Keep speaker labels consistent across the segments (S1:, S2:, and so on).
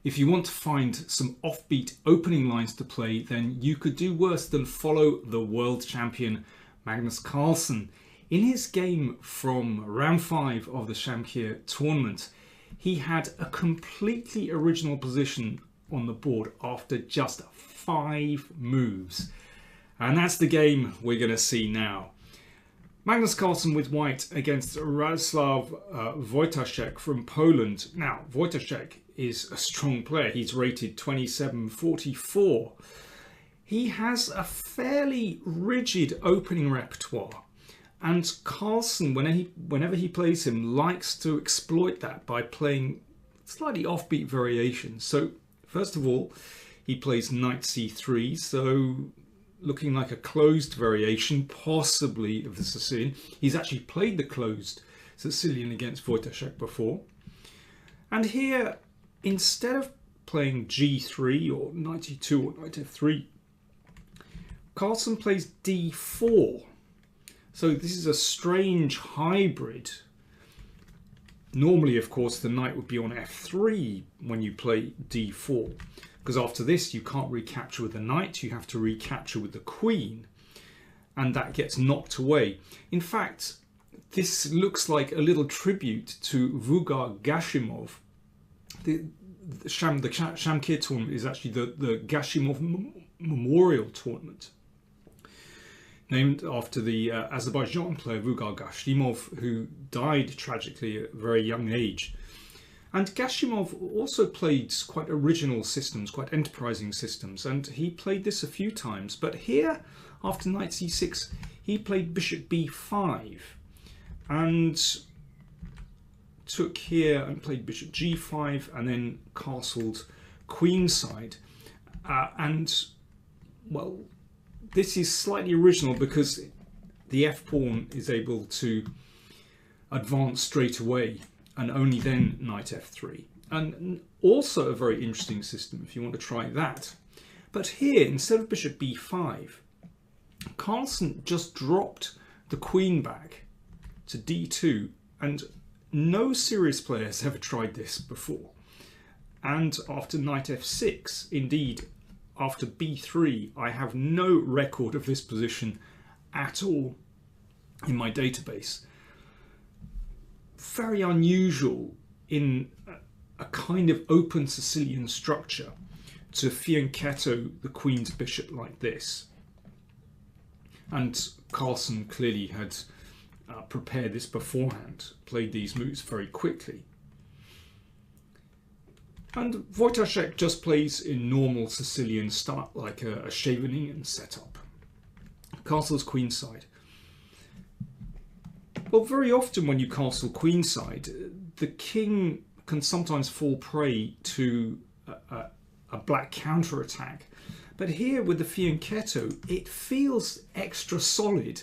S1: If you want to find some offbeat opening lines to play, then you could do worse than follow the world champion Magnus Carlsen. In his game from round 5 of the Shamkir tournament, he had a completely original position on the board after just 5 moves. And that's the game we're going to see now. Magnus Carlsen with white against Radoslav Wojtaszek from Poland. Now, Wojtaszek is a strong player. He's rated 2744. He has a fairly rigid opening repertoire. And Carlsen, whenever he plays him, likes to exploit that by playing slightly offbeat variations. So, first of all, he plays knight c3, so looking like a closed variation, possibly of the Sicilian. He's actually played the closed Sicilian against Wojtaszek before. And here, instead of playing g3 or knight e2 or knight f3, Carlsen plays d4. So this is a strange hybrid. Normally, of course, the knight would be on f3 when you play d4. Because after this, you can't recapture with the knight, you have to recapture with the queen. And that gets knocked away. In fact, this looks like a little tribute to Vugar Gashimov. The Shamkir tournament is actually the Gashimov Memorial Tournament, named after the Azerbaijan player Vugar Gashimov, who died tragically at a very young age. And Gashimov also played quite original systems, quite enterprising systems, and he played this a few times. But here, after knight c6, he played bishop b5 and took here and played bishop g5 and then castled queenside. And, well, this is slightly original because the f-pawn is able to advance straight away and only then knight f3. And also a very interesting system if you want to try that. But here, instead of bishop b5, Carlsen just dropped the queen back to d2, and no serious player has ever tried this before. And after knight f6, indeed, after b3, I have no record of this position at all in my database. Very unusual in a kind of open Sicilian structure to fianchetto the queen's bishop like this. And Carlsen clearly had prepared this beforehand, played these moves very quickly. And Wojtaszek just plays in normal Sicilian style, like a Scheveningen setup. Castles queenside. Well, very often when you castle queenside, the king can sometimes fall prey to a black counterattack. But here with the fianchetto, it feels extra solid,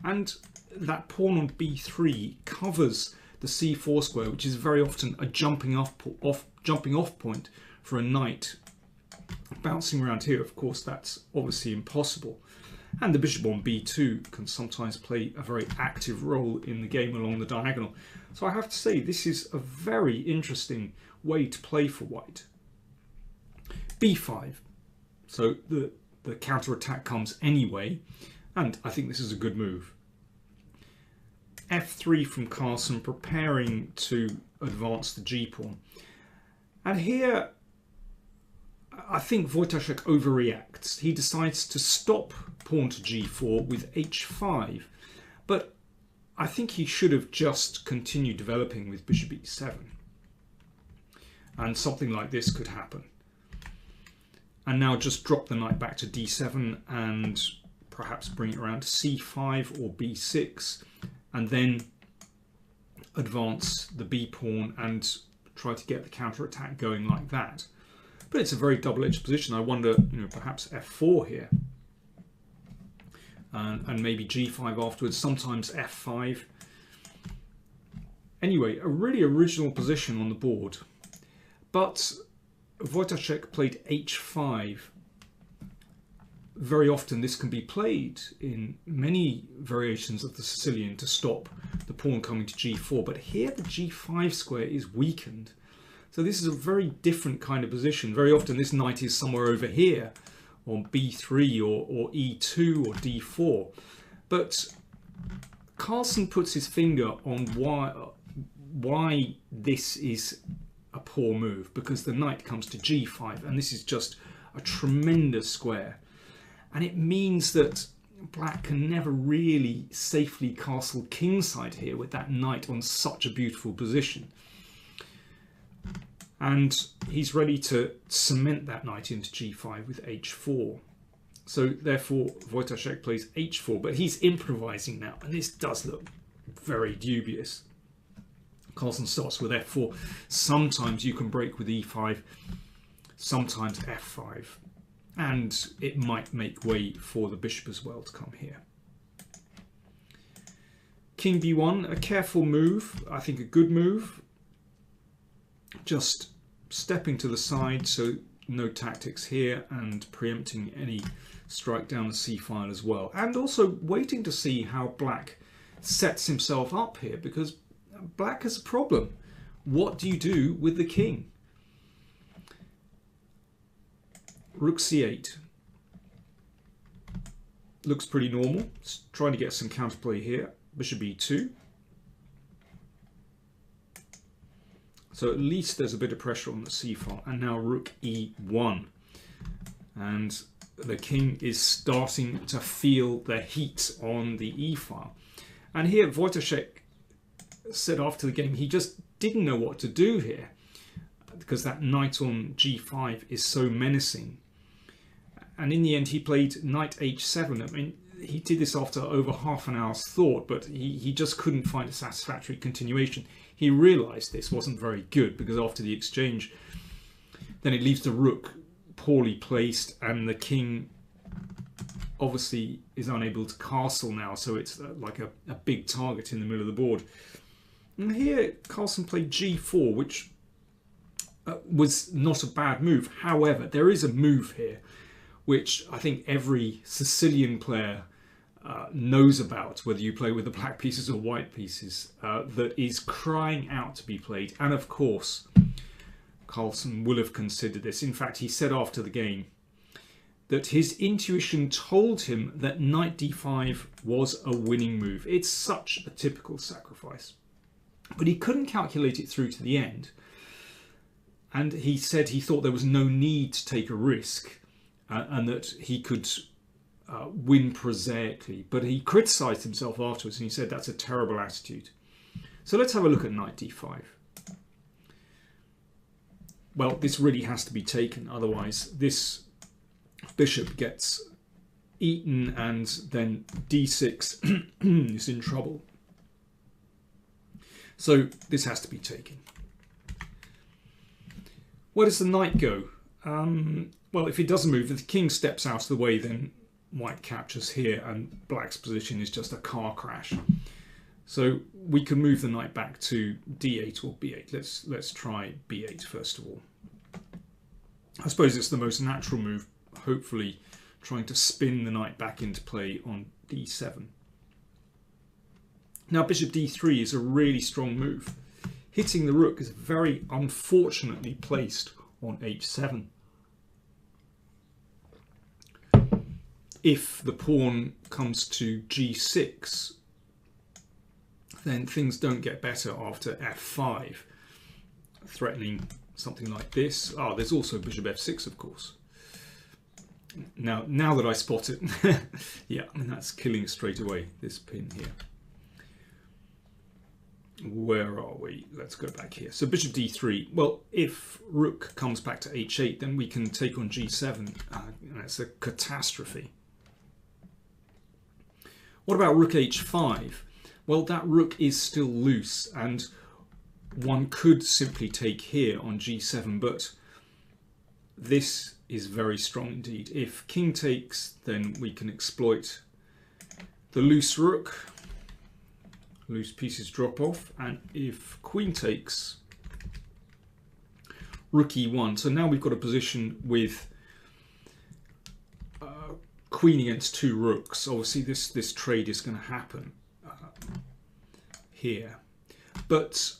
S1: and that pawn on b3 covers the c4 square, which is very often a jumping off point for a knight. Bouncing around here, of course, that's obviously impossible. And the bishop on b2 can sometimes play a very active role in the game along the diagonal. So I have to say, this is a very interesting way to play for white. b5. So the counter-attack comes anyway, and I think this is a good move. f3 from Carlsen, preparing to advance the g-pawn. And here, I think Wojtaszek overreacts. He decides to stop pawn to g4 with h5, but I think he should have just continued developing with bishop e7. And something like this could happen. And now just drop the knight back to d7 and perhaps bring it around to c5 or b6, and then advance the b pawn and try to get the counter-attack going like that. But it's a very double-edged position. I wonder, perhaps f4 here. And maybe g5 afterwards, sometimes f5. Anyway, a really original position on the board. But Wojtaszek played h5. Very often this can be played in many variations of the Sicilian to stop the pawn coming to g4. But here the g5 square is weakened. So this is a very different kind of position. Very often this knight is somewhere over here on b3 or e2 or d4. But Carlsen puts his finger on why this is a poor move, because the knight comes to g5 and this is just a tremendous square, and it means that black can never really safely castle kingside here with that knight on such a beautiful position, and he's ready to cement that knight into g5 with h4. So therefore Wojtaszek plays h4, but he's improvising now, and this does look very dubious. Carlsen starts with f4. Sometimes you can break with e5, sometimes f5, and it might make way for the bishop as well to come here. King b1, a careful move, I think a good move. Just stepping to the side, so no tactics here, and preempting any strike down the c file as well, and also waiting to see how black sets himself up here, because black has a problem. What do you do with the king? Rook c8 looks pretty normal. It's trying to get some counterplay here. Bishop e2. So at least there's a bit of pressure on the c file. And now rook e1. And the king is starting to feel the heat on the e file. And here Wojtaszek said after the game he just didn't know what to do here, because that knight on g5 is so menacing. And in the end he played knight h7. I mean, he did this after over half an hour's thought, but he just couldn't find a satisfactory continuation. He realised this wasn't very good, because after the exchange then it leaves the rook poorly placed, and the king obviously is unable to castle now, so it's like a big target in the middle of the board. And here Carlsen played g4, which was not a bad move. However, there is a move here which I think every Sicilian player knows about, whether you play with the black pieces or white pieces, that is crying out to be played. And of course, Carlsen will have considered this. In fact, he said after the game that his intuition told him that knight d5 was a winning move. It's such a typical sacrifice. But he couldn't calculate it through to the end. And he said he thought there was no need to take a risk, and that he could win prosaically. But he criticised himself afterwards, and he said that's a terrible attitude. So let's have a look at knight d5. Well, this really has to be taken, otherwise this bishop gets eaten, and then d6 is in trouble. So this has to be taken. Where does the knight go? Well, if it doesn't move, if the king steps out of the way, then white captures here, and black's position is just a car crash. So we can move the knight back to d8 or b8. Let's try b8 first of all. I suppose it's the most natural move, hopefully trying to spin the knight back into play on d7. Now bishop d3 is a really strong move. Hitting the rook is very unfortunately placed on h7. If the pawn comes to g6, then things don't get better after f5, threatening something like this. Ah, there's also bishop f6, of course. Now that I spot it, yeah, I mean, that's killing straight away, this pin here. Where are we? Let's go back here. So bishop d3. Well, if rook comes back to h8, then we can take on g7. That's a catastrophe. What about rook h5? Well, that rook is still loose, and one could simply take here on g7, but this is very strong indeed. If king takes, then we can exploit the loose rook. Loose pieces drop off, and if queen takes, rook e1. So now we've got a position with queen against two rooks. Obviously this trade is going to happen here, but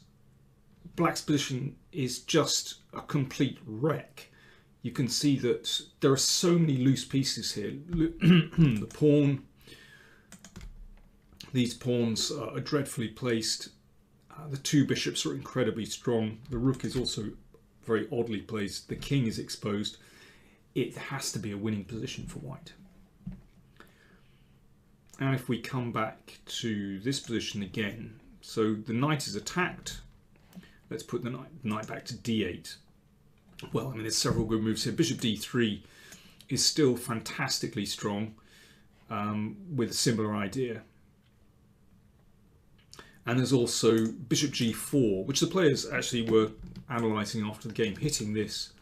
S1: black's position is just a complete wreck. You can see that there are so many loose pieces here. The pawn, these pawns are dreadfully placed. The two bishops are incredibly strong. The rook is also very oddly placed. The king is exposed. It has to be a winning position for white. And if we come back to this position again, so the knight is attacked. Let's put the knight back to d8. Well, I mean, there's several good moves here. Bishop d3 is still fantastically strong, with a similar idea. And there's also bishop g4, which the players actually were analysing after the game, hitting this.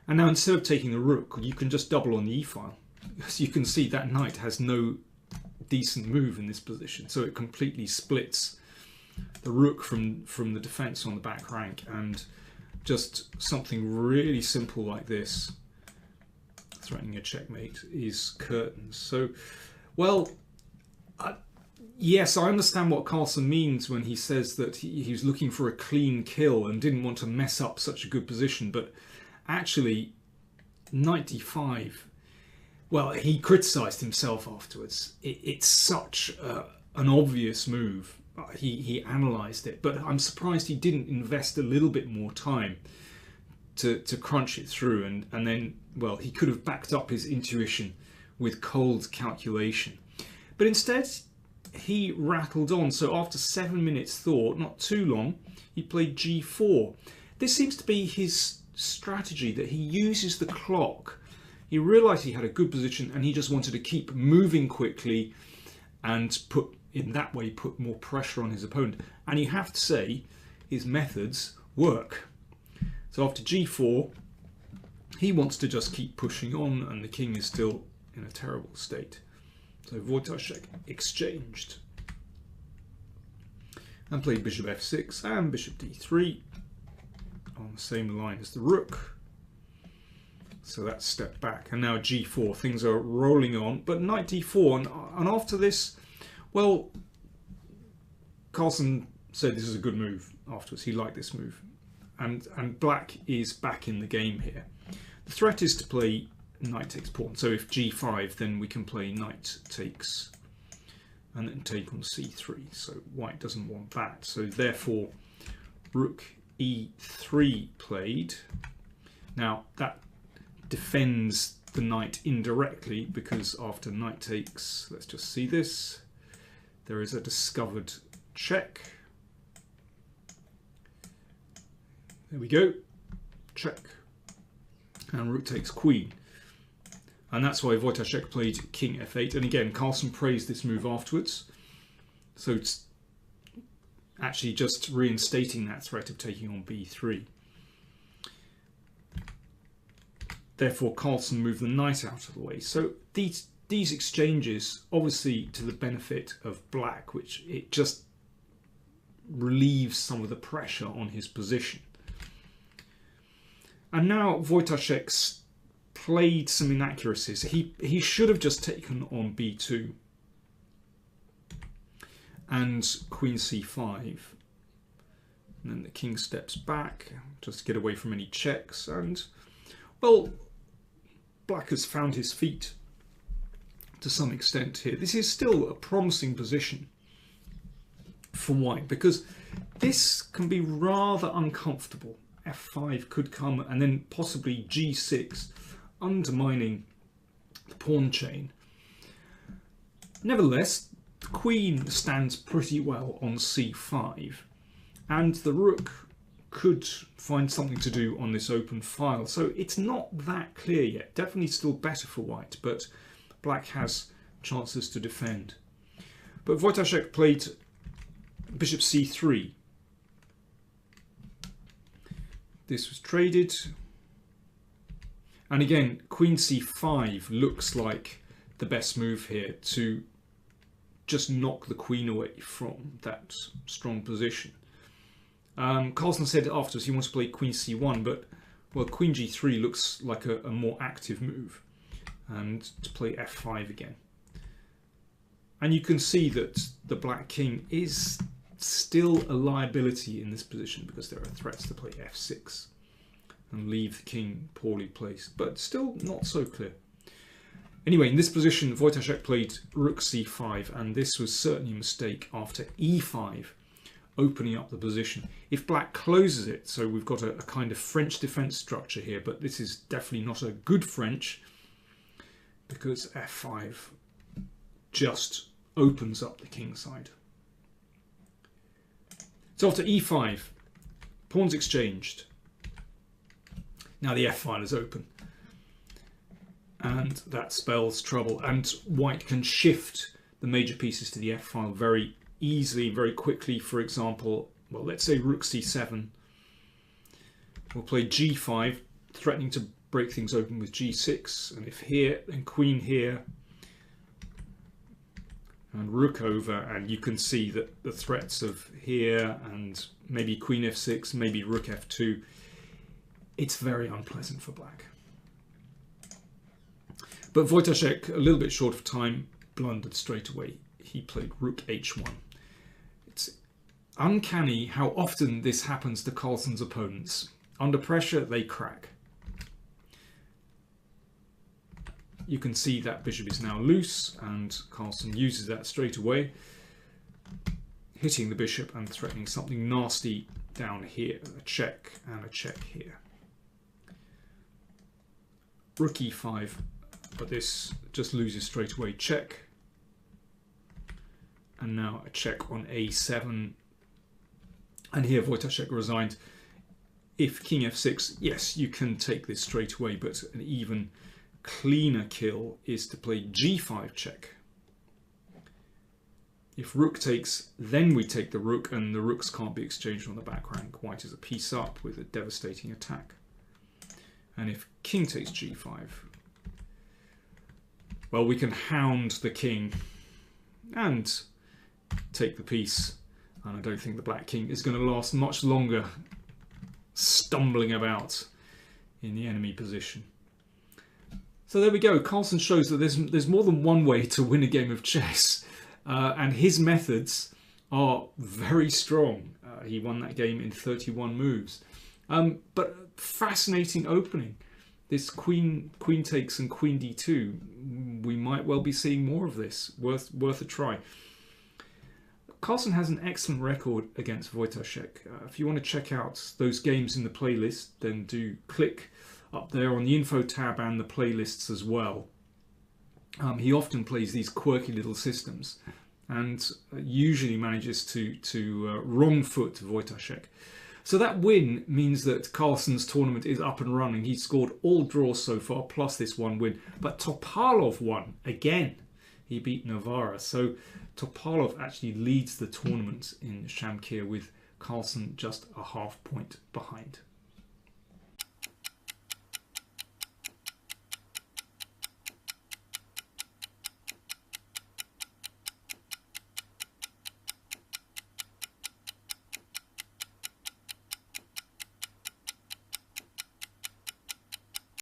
S1: And now instead of taking the rook, you can just double on the e-file. As you can see, that knight has no decent move in this position, so it completely splits the rook from the defence on the back rank, and just something really simple like this, threatening a checkmate, is curtains. So, well, yes, I understand what Carlsen means when he says that he was looking for a clean kill and didn't want to mess up such a good position, but actually, knight d5, well, he criticised himself afterwards. It's such an obvious move. He analysed it, but I'm surprised he didn't invest a little bit more time to crunch it through, and then, well, he could have backed up his intuition with cold calculation. But instead, he rattled on. So after 7 minutes thought, not too long, he played g4. This seems to be his strategy, that he uses the clock. He realised he had a good position and he just wanted to keep moving quickly and in that way put more pressure on his opponent. And you have to say his methods work. So after g4, he wants to just keep pushing on, and the king is still in a terrible state. So Wojtaszek exchanged and played bishop f6 and bishop d3 on the same line as the rook. So that's step back, and now g4. Things are rolling on, but knight d4, and after this, well, Carlsen said this is a good move afterwards. He liked this move, and black is back in the game here. The threat is to play knight takes pawn. So if g5, then we can play knight takes and then take on c3. So white doesn't want that. So therefore, rook e3 played. Now that defends the knight indirectly, because after knight takes, let's just see this, there is a discovered check. There we go, check, and rook takes queen. And that's why Wojtaszek played king f8. And again, Carlsen praised this move afterwards. So it's actually just reinstating that threat of taking on b3. Therefore, Carlsen moved the knight out of the way. So these exchanges, obviously to the benefit of black, which it just relieves some of the pressure on his position. And now Wojtaszek's played some inaccuracies. He should have just taken on b2 and queen c5, and then the king steps back just to get away from any checks, and well, black has found his feet to some extent here. This is still a promising position for white, because this can be rather uncomfortable. f5 could come, and then possibly g6, undermining the pawn chain. Nevertheless, the queen stands pretty well on c5, and the rook could find something to do on this open file. So it's not that clear yet. Definitely still better for white, but black has chances to defend. But Wojtaszek played bishop c3. This was traded. And again, queen c5 looks like the best move here to just knock the queen away from that strong position. Carlsen said afterwards he wants to play queen c1, but well, queen g3 looks like a more active move, and to play f5 again. And you can see that the black king is still a liability in this position because there are threats to play f6 and leave the king poorly placed, but still not so clear. Anyway, in this position, Wojtaszek played rook c5, and this was certainly a mistake after e5, opening up the position. If black closes it, so we've got a kind of French defense structure here, but this is definitely not a good French, because f5 just opens up the king side. So after e5, pawns exchanged. Now the f-file is open, and that spells trouble, and white can shift the major pieces to the f-file very easily, very quickly. For example, well, let's say rook c7. We'll play g5, threatening to break things open with g6, and if here, then queen here, and rook over, and you can see that the threats of here and maybe queen f6, maybe rook f2, it's very unpleasant for black. But Wojtaszek, a little bit short of time, blundered straight away. He played rook h1. It's uncanny how often this happens to Carlsen's opponents. Under pressure, they crack. You can see that bishop is now loose, and Carlsen uses that straight away, hitting the bishop and threatening something nasty down here, a check and a check here. Rook e5, but this just loses straight away, check, and now a check on a7, and here Wojtaszek resigned. If king f6, yes, you can take this straight away, but an even cleaner kill is to play g5 check. If rook takes, then we take the rook, and the rooks can't be exchanged on the back rank. White is a piece up with a devastating attack. And if king takes g5, well, we can hound the king and take the piece. And I don't think the black king is going to last much longer stumbling about in the enemy position. So there we go. Carlsen shows that there's more than one way to win a game of chess, and his methods are very strong. He won that game in 31 moves. But fascinating opening. This queen takes and queen d2. We might well be seeing more of this. Worth a try. Carlsen has an excellent record against Wojtaszek. If you want to check out those games in the playlist, then do click up there on the info tab and the playlists as well. He often plays these quirky little systems and usually manages to wrong foot Wojtaszek. So that win means that Carlsen's tournament is up and running. He's scored all draws so far, plus this one win. But Topalov won again. He beat Novara. So Topalov actually leads the tournament in Shamkir, with Carlsen just a half point behind.